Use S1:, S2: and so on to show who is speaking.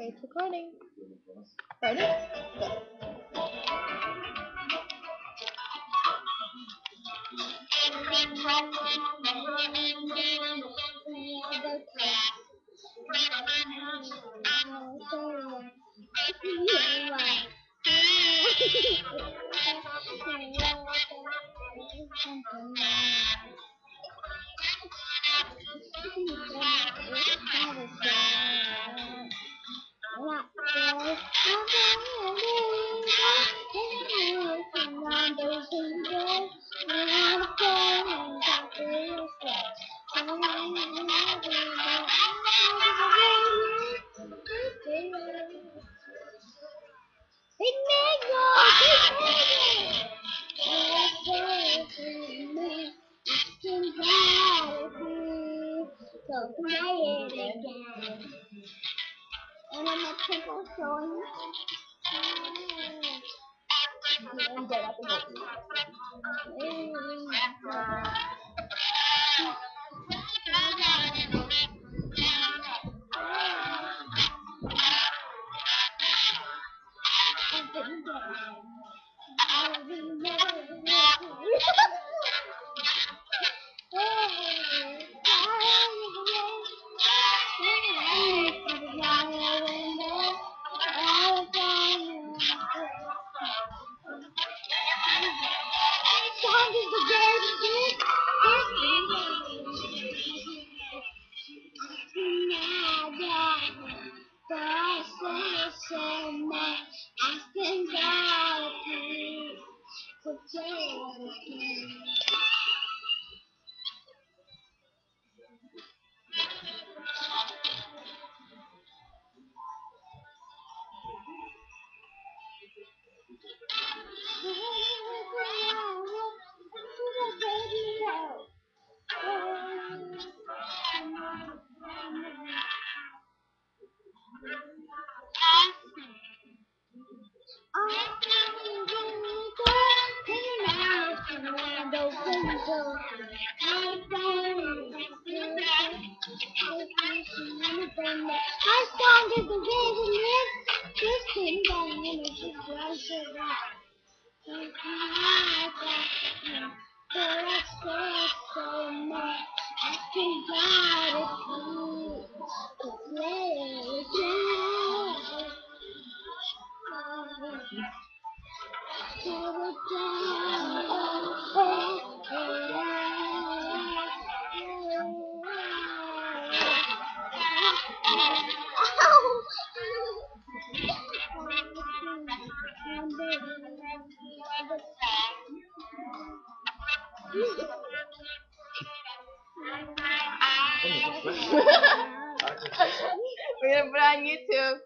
S1: Okay, it's recording. Ready? Go. So play it again. And then my pickle showing. I'm dead at the moment. Our song is the way we live. This thing down in it just runs around. But I say so much. Asking God if He could play again. We're gonna put it on YouTube.